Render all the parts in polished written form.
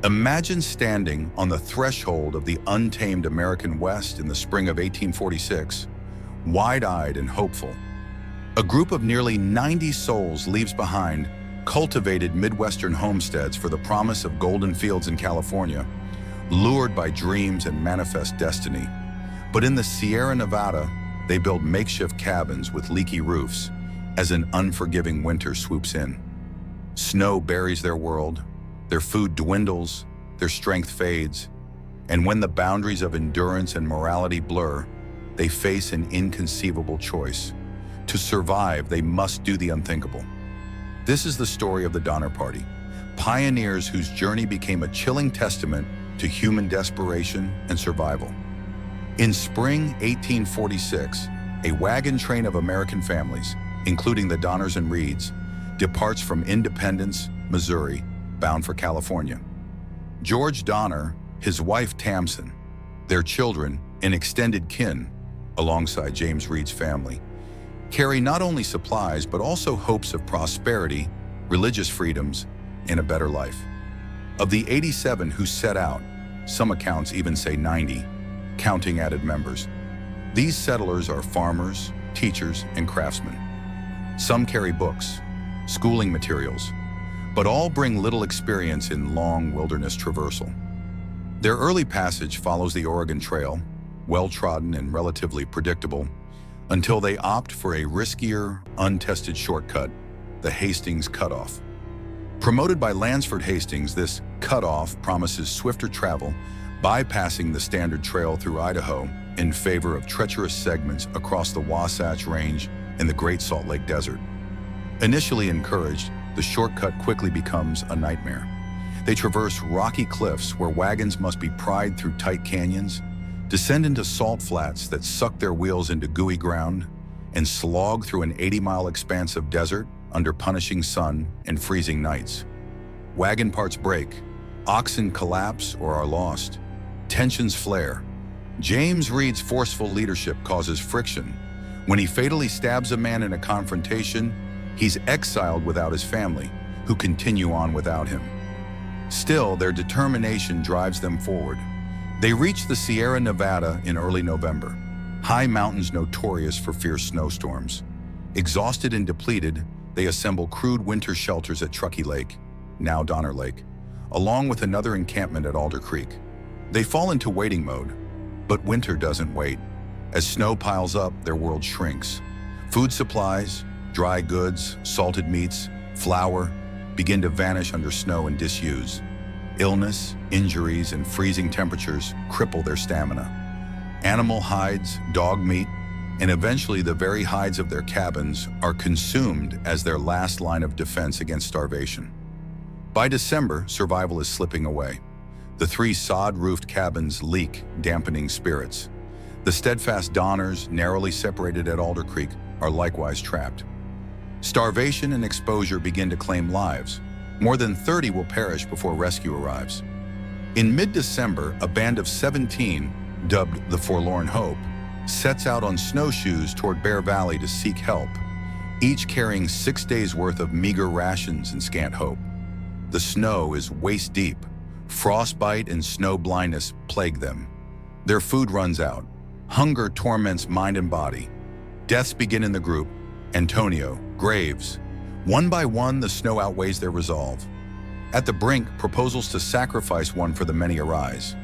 Imagine standing on the threshold of the untamed American West in the spring of 1846, wide-eyed and hopeful. A group of nearly 90 souls leaves behind cultivated Midwestern homesteads for the promise of golden fields in California, lured by dreams and manifest destiny. But in the Sierra Nevada, they build makeshift cabins with leaky roofs as an unforgiving winter swoops in. Snow buries their world, their food dwindles, their strength fades, and when the boundaries of endurance and morality blur, they face an inconceivable choice. To survive, they must do the unthinkable. This is the story of the Donner Party, pioneers whose journey became a chilling testament to human desperation and survival. In spring 1846, a wagon train of American families, including the Donners and Reeds, departs from Independence, Missouri, bound for California. George Donner, his wife Tamsin, their children, and extended kin, alongside James Reed's family, carry not only supplies but also hopes of prosperity, religious freedoms, and a better life. Of the 87 who set out, some accounts even say 90, counting added members. These settlers are farmers, teachers, and craftsmen. Some carry books, schooling materials, but all bring little experience in long wilderness traversal. Their early passage follows the Oregon Trail, well-trodden and relatively predictable, until they opt for a riskier, untested shortcut, the Hastings Cutoff. Promoted by Lansford Hastings, this cutoff promises swifter travel, bypassing the standard trail through Idaho in favor of treacherous segments across the Wasatch Range and the Great Salt Lake Desert. Initially encouraged, the shortcut quickly becomes a nightmare. They traverse rocky cliffs where wagons must be pried through tight canyons, descend into salt flats that suck their wheels into gooey ground, and slog through an 80-mile expanse of desert under punishing sun and freezing nights. Wagon parts break, oxen collapse or are lost, tensions flare. James Reed's forceful leadership causes friction. When he fatally stabs a man in a confrontation, he's exiled without his family, who continue on without him. Still, their determination drives them forward. They reach the Sierra Nevada in early November, high mountains notorious for fierce snowstorms. Exhausted and depleted, they assemble crude winter shelters at Truckee Lake, now Donner Lake, along with another encampment at Alder Creek. They fall into waiting mode, but winter doesn't wait. As snow piles up, their world shrinks. Food supplies, dry goods, salted meats, flour begin to vanish under snow and disuse. Illness, injuries, and freezing temperatures cripple their stamina. Animal hides, dog meat, and eventually the very hides of their cabins are consumed as their last line of defense against starvation. By December, survival is slipping away. The 3 sod-roofed cabins leak, dampening spirits. The steadfast Donners, narrowly separated at Alder Creek, are likewise trapped. Starvation and exposure begin to claim lives. More than 30 will perish before rescue arrives. In mid-December, a band of 17, dubbed the Forlorn Hope, sets out on snowshoes toward Bear Valley to seek help, each carrying 6 days' worth of meager rations and scant hope. The snow is waist-deep. Frostbite and snow blindness plague them. Their food runs out. Hunger torments mind and body. Deaths begin in the group. Antonio, Graves. One by one, the snow outweighs their resolve. At the brink, proposals to sacrifice one for the many arise.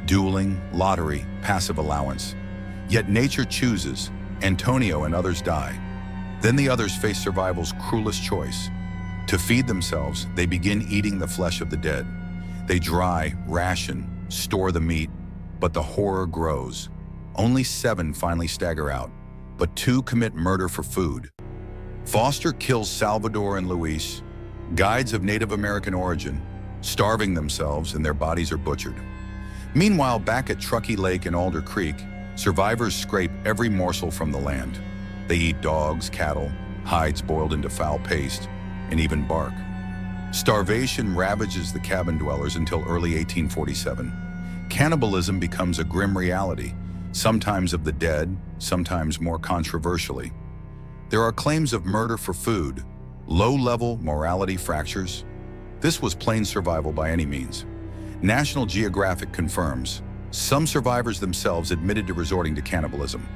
Dueling, lottery, passive allowance. Yet nature chooses. Antonio and others die. Then the others face survival's cruelest choice. To feed themselves, they begin eating the flesh of the dead. They dry, ration, store the meat, but the horror grows. Only 7 finally stagger out, but 2 commit murder for food. Foster kills Salvador and Luis, guides of Native American origin, starving themselves and their bodies are butchered. Meanwhile, back at Truckee Lake and Alder Creek, survivors scrape every morsel from the land. They eat dogs, cattle, hides boiled into foul paste, and even bark. Starvation ravages the cabin dwellers until early 1847. Cannibalism becomes a grim reality, sometimes of the dead, sometimes more controversially. There are claims of murder for food, low-level morality fractures. This was plain survival by any means. National Geographic confirms some survivors themselves admitted to resorting to cannibalism.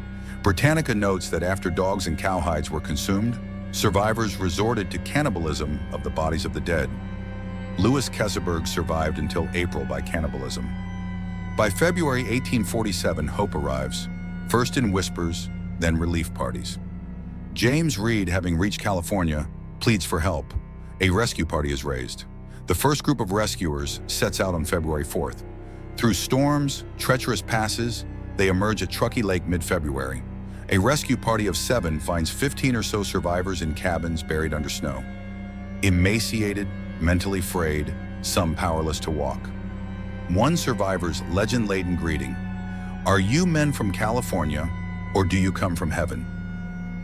Britannica notes that after dogs and cowhides were consumed, survivors resorted to cannibalism of the bodies of the dead. Louis Keseberg survived until April by cannibalism. By February 1847, hope arrives, first in whispers, then relief parties. James Reed, having reached California, pleads for help. A rescue party is raised. The first group of rescuers sets out on February 4th. Through storms, treacherous passes, they emerge at Truckee Lake mid-February. A rescue party of 7 finds 15 or so survivors in cabins buried under snow. Emaciated, mentally frayed, some powerless to walk. One survivor's legend-laden greeting: "Are you men from California, or do you come from heaven?"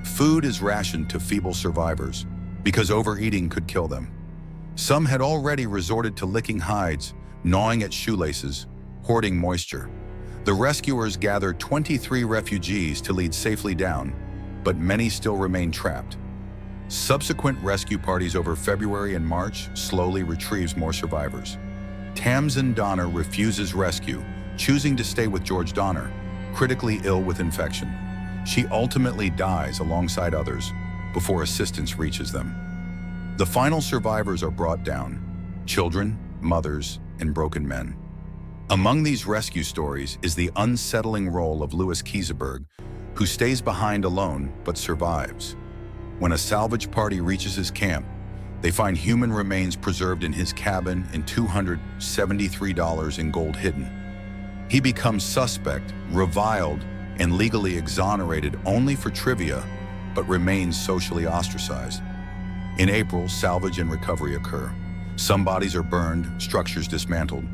Food is rationed to feeble survivors because overeating could kill them. Some had already resorted to licking hides, gnawing at shoelaces, hoarding moisture. The rescuers gathered 23 refugees to lead safely down, but many still remain trapped. Subsequent rescue parties over February and March slowly retrieves more survivors. Tamsin Donner refuses rescue, choosing to stay with George Donner, critically ill with infection. She ultimately dies alongside others before assistance reaches them. The final survivors are brought down: children, mothers, and broken men. Among these rescue stories is the unsettling role of Louis Keseberg, who stays behind alone but survives. When a salvage party reaches his camp, they find human remains preserved in his cabin and $273 in gold hidden. He becomes suspect, reviled, and legally exonerated only for trivia, but remains socially ostracized. In April, salvage and recovery occur. Some bodies are burned, structures dismantled.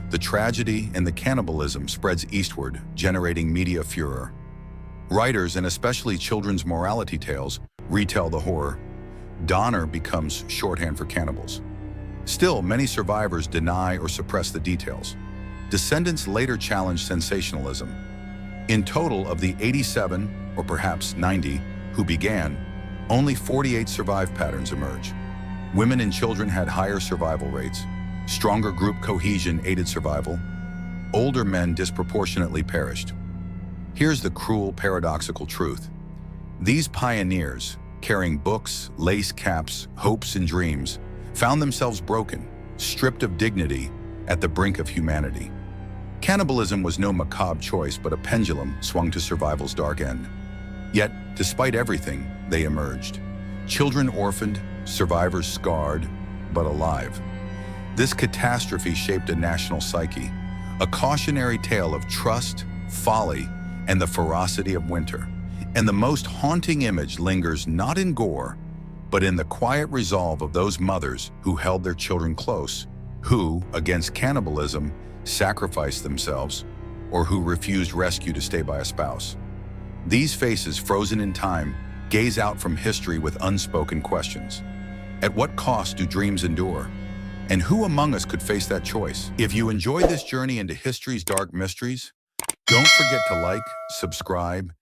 The tragedy and the cannibalism spreads eastward, generating media furor. Writers, and especially children's morality tales, retell the horror. Donner becomes shorthand for cannibals. Still, many survivors deny or suppress the details. Descendants later challenge sensationalism. In total, of the 87, or perhaps 90, who began, only 48 survive patterns emerge. Women and children had higher survival rates. Stronger group cohesion aided survival. Older men disproportionately perished. Here's the cruel, paradoxical truth. These pioneers, carrying books, lace caps, hopes, and dreams, found themselves broken, stripped of dignity, at the brink of humanity. Cannibalism was no macabre choice, but a pendulum swung to survival's dark end. Yet, despite everything, they emerged. Children orphaned, survivors scarred, but alive. This catastrophe shaped a national psyche, a cautionary tale of trust, folly, and the ferocity of winter. And the most haunting image lingers not in gore, but in the quiet resolve of those mothers who held their children close, who, against cannibalism, sacrificed themselves, or who refused rescue to stay by a spouse. These faces, frozen in time, gaze out from history with unspoken questions. At what cost do dreams endure? And who among us could face that choice? If you enjoyed this journey into history's dark mysteries, don't forget to like, subscribe,